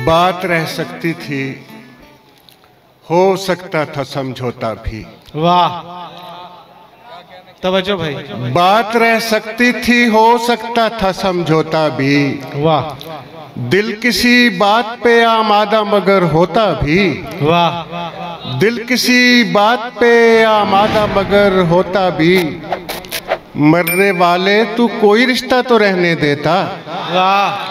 बात रह सकती थी, हो सकता था समझौता भी। वाह, तवज्जो भाई। बात रह सकती थी, हो सकता था समझौता भी। वाह, दिल किसी बात पे आमादा मगर होता भी। वाह, दिल किसी बात पे आमादा मगर होता भी। मरने वाले तू कोई रिश्ता तो रहने देता। वाह,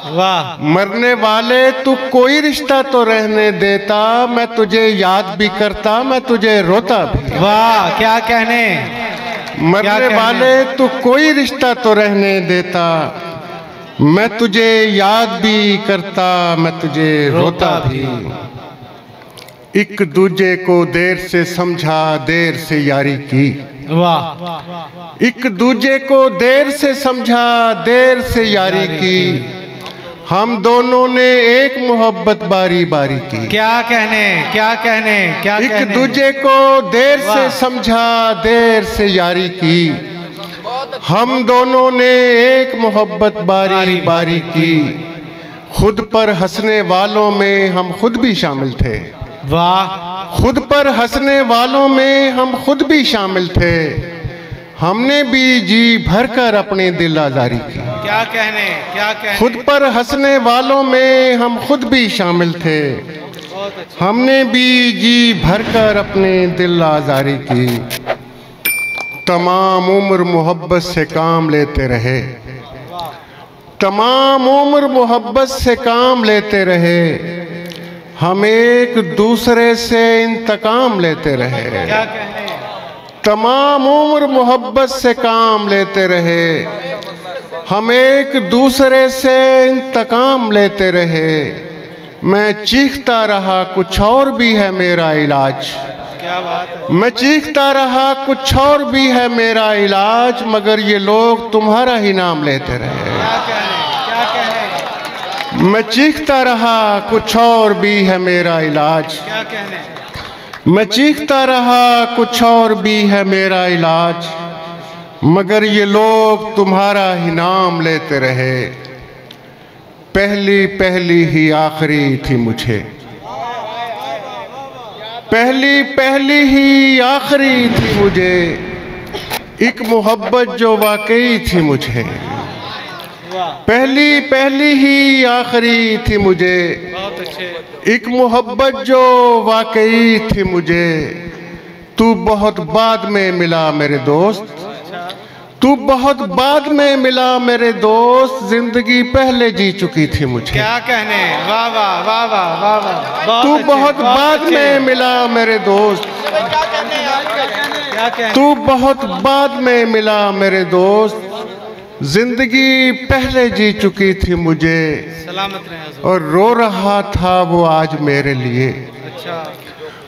वाह, मरने वाले तू कोई रिश्ता तो रहने देता। मैं तुझे याद भी करता, मैं तुझे रोता भी। वाह, क्या कहने। मरने वाले तू कोई रिश्ता तो रहने देता। मैं तुझे याद भी करता, मैं तुझे रोता भी। एक दूजे को देर से समझा, देर से यारी की। वाह, एक दूजे को देर से समझा, देर से यारी की। हम दोनों ने एक मोहब्बत बारी बारी की। क्या कहने, क्या कहने, क्या कहने। एक दूजे को देर से समझा, देर से यारी की। हम दोनों ने एक मोहब्बत बारी बारी की। खुद पर हंसने वालों में हम खुद भी शामिल थे। वाह, खुद पर हंसने वालों में हम खुद भी शामिल थे। हमने भी जी भरकर अपने दिल आजारी की। क्या कहने, क्या कहने। खुद पर हंसने वालों में हम खुद भी शामिल थे। हमने भी जी भरकर अपने दिल आजारी की। तमाम उम्र मोहब्बत से काम लेते रहे। तमाम उम्र मोहब्बत से काम लेते रहे। हम एक दूसरे से इंतकाम लेते रहे। क्या कहने। तमाम उम्र मोहब्बत से काम लेते रहे। हम एक दूसरे से इंतकाम लेते रहे। मैं चीखता रहा, कुछ और भी है मेरा इलाज। क्या बात है। मैं चीखता रहा, कुछ और भी है मेरा इलाज। मगर ये लोग तुम्हारा ही नाम लेते रहे। क्या कहने, क्या कहने। मैं चीखता रहा, कुछ और भी है मेरा इलाज। क्या कहने। मैं चीखता रहा, कुछ और भी है मेरा इलाज। मगर ये लोग तुम्हारा ही नाम लेते रहे। पहली पहली ही आखिरी थी मुझे। पहली पहली ही आखिरी थी मुझे। एक मोहब्बत जो वाकई थी मुझे। पहली पहली ही आखिरी थी मुझे। बहुत अच्छे। एक मोहब्बत जो वाकई थी मुझे। तू बहुत बाद में मिला मेरे दोस्त। तू बहुत बाद में मिला मेरे दोस्त। जिंदगी पहले जी चुकी थी मुझे। क्या कहने। वाह वाह वाह वाह वाह वाह। तू बहुत बाद में मिला मेरे दोस्त। क्या कहने। तू बहुत बाद में मिला मेरे दोस्त। जिंदगी पहले जी चुकी थी मुझे। सलामत रहे। और रो रहा था वो आज मेरे लिए। अच्छा।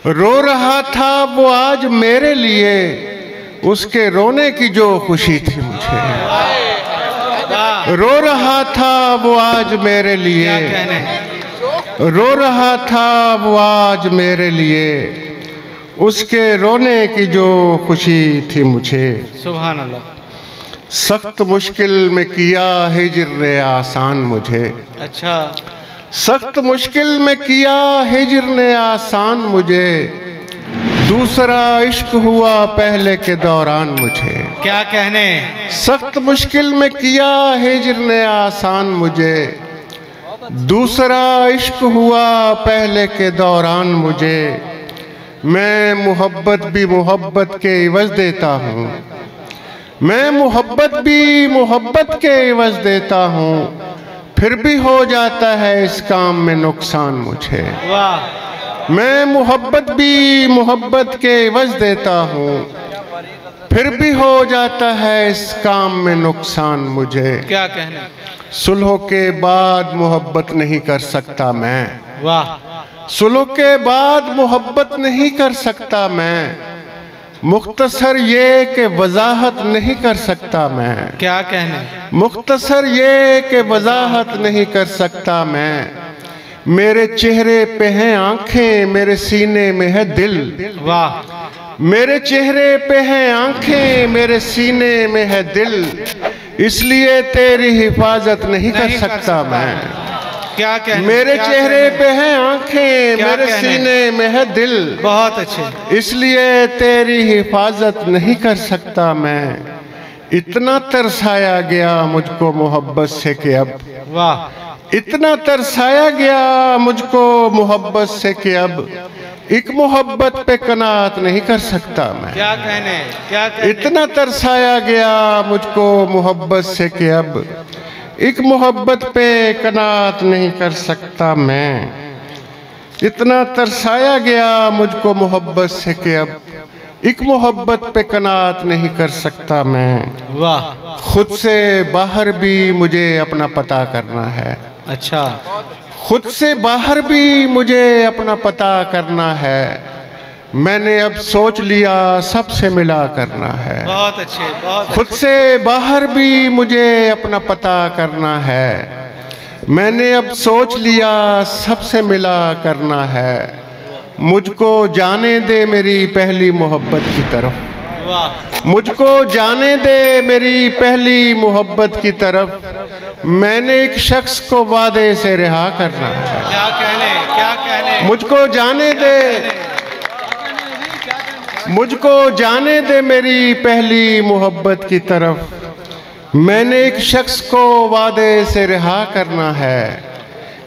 रो रहा था वो आज मेरे लिए। उसके रोने की जो खुशी थी मुझे। रो रहा था वो आज मेरे लिए। रो रहा था वो आज मेरे लिए। उसके रोने की जो खुशी थी मुझे। सुभान अल्लाह। सख्त मुश्किल में किया हिज्र ने आसान मुझे। अच्छा। सख्त मुश्किल में किया हिज्र ने आसान मुझे। दूसरा इश्क हुआ पहले के दौरान मुझे। क्या कहने। सख्त मुश्किल में किया हिज्र ने आसान मुझे। दूसरा इश्क हुआ पहले के दौरान मुझे। मैं मोहब्बत भी मोहब्बत के इवज़ देता हूँ। मैं मोहब्बत भी मोहब्बत के इवज़ देता हूँ। फिर भी हो जाता है इस काम में नुकसान मुझे। वाह। मैं मोहब्बत भी मोहब्बत के इवज़ देता हूँ। फिर भी हो जाता है इस काम में नुकसान मुझे। क्या कहने। सुलह के बाद मोहब्बत नहीं कर सकता मैं। वाह। सुलह के बाद मोहब्बत नहीं कर सकता मैं। मुख्तसर ये कि वजाहत नहीं कर सकता मैं। क्या कहने। मुख्तसर ये कि वजाहत नहीं कर सकता मैं। मेरे चेहरे पे हैं आंखें, मेरे सीने में है दिल। वाह। मेरे चेहरे पे हैं आंखें, मेरे सीने में है दिल। इसलिए तेरी हिफाजत नहीं कर सकता मैं। क्या कहने, मेरे क्या चेहरे कहने? पे हैं आंखें, क्या मेरे कहने? सीने में है दिल, बहुत अच्छे। इसलिए तेरी हिफाजत नहीं कर सकता मैं। इतना तरसाया गया मुझको मोहब्बत से कि अब, वाह, इतना तरसाया गया मुझको मोहब्बत से कि अब एक मोहब्बत पे कनात नहीं कर सकता मैं। क्या कहने, क्या कहने? इतना तरसाया गया मुझको मोहब्बत से कि अब एक मोहब्बत पे कनात नहीं कर सकता मैं। इतना तरसाया गया मुझको मोहब्बत से कि अब एक मोहब्बत पे कनात नहीं कर सकता मैं। वाह, खुद से बाहर भी मुझे अपना पता करना है। अच्छा, खुद से बाहर भी मुझे अपना पता करना है। मैंने अब सोच लिया सबसे मिला करना है। बहुत अच्छे, बहुत खुद से बाहर भी मुझे अपना पता करना है। मैंने अब सोच लिया सबसे मिला करना है। मुझको जाने दे मेरी पहली मोहब्बत की तरफ, वाह, मुझको जाने दे मेरी पहली मोहब्बत की तरफ। मैंने एक शख्स को वादे से रिहा करना है। क्या कहने, क्या कहने? मुझको जाने दे, मुझको जाने दे मेरी पहली मोहब्बत की तरफ। मैंने एक शख्स को वादे से रिहा करना है।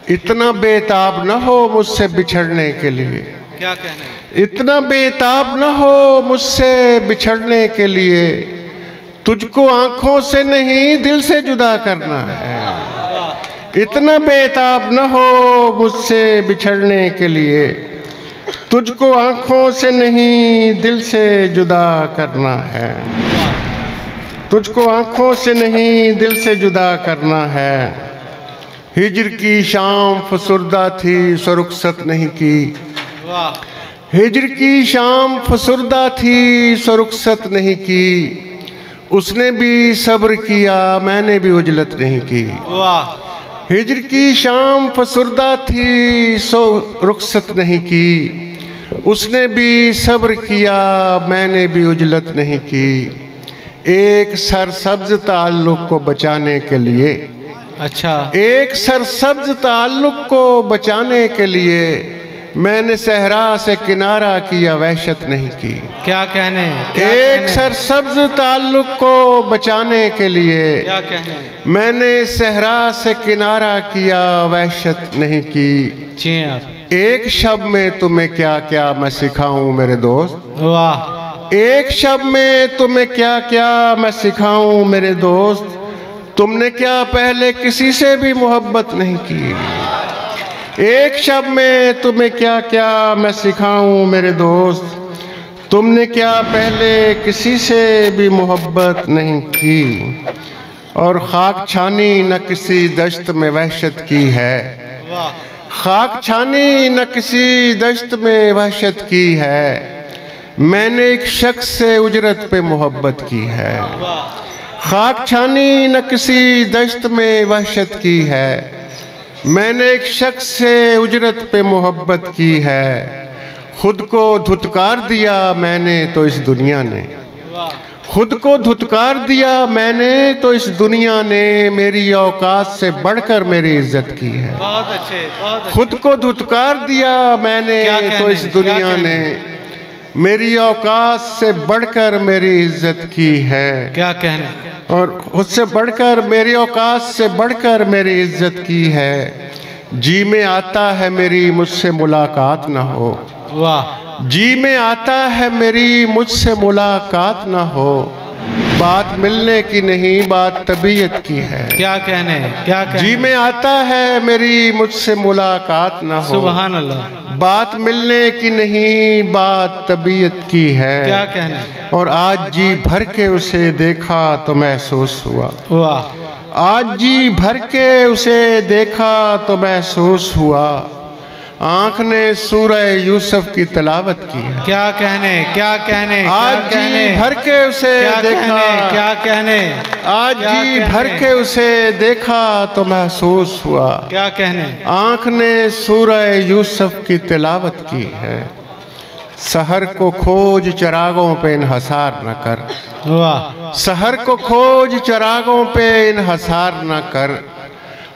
इतना बेताब न हो मुझसे बिछड़ने के लिए, क्या कहने? इतना बेताब न हो मुझसे बिछड़ने के लिए। तुझको आंखों से नहीं दिल से जुदा करना है। इतना बेताब न हो मुझसे बिछड़ने के लिए। तुझको आंखों से नहीं दिल से जुदा करना है। तुझको आंखों से नहीं दिल से जुदा करना है। हिजर की शाम फसुर्दा थी सो रुखसत नहीं की। वाह, हिजर की शाम फसुर्दा थी सो रुखसत नहीं की। उसने भी सब्र किया मैंने भी उजलत नहीं की। वाह, हिजर की शाम फसुर्दा थी सो रुखसत नहीं की। उसने भी सब्र किया मैंने भी उजलत नहीं की। एक सरसब्ज ताल्लुक को बचाने के लिए, अच्छा, एक सरसब्ज ताल्लुक को बचाने के लिए मैंने सहरा से किनारा किया वहशत नहीं की। क्या कहने, क्या एक कहने? सरसब्ज ताल्लुक को बचाने के लिए क्या कहने? मैंने सहरा से किनारा किया वहशत नहीं की। जी आप, एक शब में तुम्हें क्या क्या मैं सिखाऊं मेरे दोस्त। वाह, एक शब में तुम्हें क्या क्या मैं सिखाऊं मेरे दोस्त। तुमने क्या पहले किसी से भी मोहब्बत नहीं की। एक शब में तुम्हें क्या क्या मैं सिखाऊं मेरे दोस्त। तुमने क्या पहले किसी से भी मोहब्बत नहीं की। और खाक छानी न किसी दश्त में वहशत की है। वाह, खाक छानी न किसी दश्त में वहशत की है। मैंने एक शख्स से उजरत पे मोहब्बत की है। खाक छानी न किसी दश्त में वहशत की है। मैंने एक शख्स से उजरत पे मोहब्बत की है। खुद को धुतकार दिया मैंने तो इस दुनिया ने, खुद को धुतकार दिया मैंने तो इस दुनिया ने मेरी औकात से बढ़कर मेरी इज्जत की है। बहुत अच्छे, बहुत अच्छे। खुद को धुतकार दिया मैंने क्या तो इस कहने, दुनिया क्या ने मेरी औकात से बढ़कर मेरी इज्जत की है। क्या कहने? और उससे बढ़कर मेरी औकात से बढ़कर मेरी इज्जत की है। जी में आता है मेरी मुझसे मुलाकात ना हो। वाह, जी में आता है मेरी मुझसे मुलाकात ना हो। बात मिलने की नहीं बात तबीयत की है। क्या कहने, क्या कहने? जी में आता है मेरी मुझसे मुलाकात ना हो। सुभान अल्लाह, बात मिलने की नहीं बात तबीयत की है। क्या कहने? और आज जी भर के उसे देखा तो महसूस हुआ। वाह, आज जी भर के उसे देखा तो महसूस हुआ। आँख ने सूरह यूसुफ की तिलावत की है। क्या कहने, क्या कहने? आज क्या कहने? जी भर के उसे क्या देखा, कहने, क्या कहने? आज क्या जी कहने? भर के उसे देखा तो महसूस हुआ। क्या कहने? आँख ने सूरह यूसुफ की तिलावत की है। सहर को खोज चरागों पे इन्हसार न कर। वाह, सहर को खोज चरागों पे इन्हसार न कर।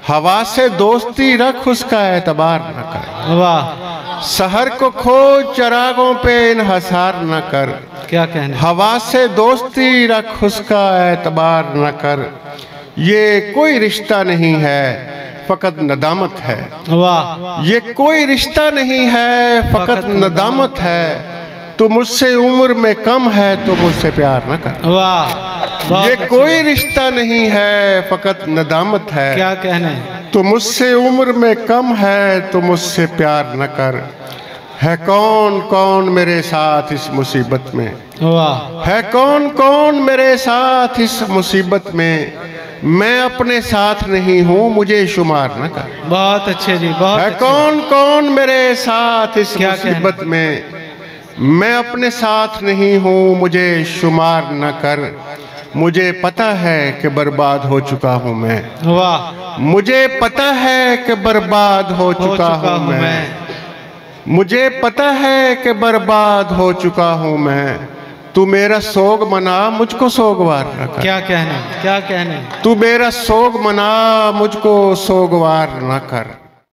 हवा से दोस्ती रख उसका एतबार न कर। वाह, शहर को खोज चरागों पे इन्हसार न कर। क्या कहने। हवा से दोस्ती रख उसका एतबार न कर। ये कोई रिश्ता नहीं है फकत नदामत है। वाह, ये कोई रिश्ता नहीं है फकत नदामत है। तू मुझसे उम्र में कम है तो मुझसे प्यार न कर। वाह, ये कोई रिश्ता नहीं है फकत नदामत है। क्या कहने। तू मुझसे उम्र में कम है तो मुझसे प्यार न कर। है कौन कौन मेरे साथ इस मुसीबत में। वाह, है कौन कौन मेरे साथ इस मुसीबत में। मैं अपने साथ नहीं हूँ मुझे शुमार न कर। बहुत अच्छे जी, बहुत है अच्छे। कौन कौन मेरे साथ इस क्या मुसीबत में। मैं अपने साथ नहीं हूँ मुझे शुमार न कर। मुझे पता है कि बर्बाद हो चुका हूँ मैं। वाह, मुझे पता है कि बर्बाद हो चुका हूँ मैं। मुझे पता है कि बर्बाद हो चुका हूँ मैं। तू मेरा सोग मना मुझको सोगवार न कर। क्या कहने, क्या कहने। तू मेरा सोग मना मुझको सोगवार न कर।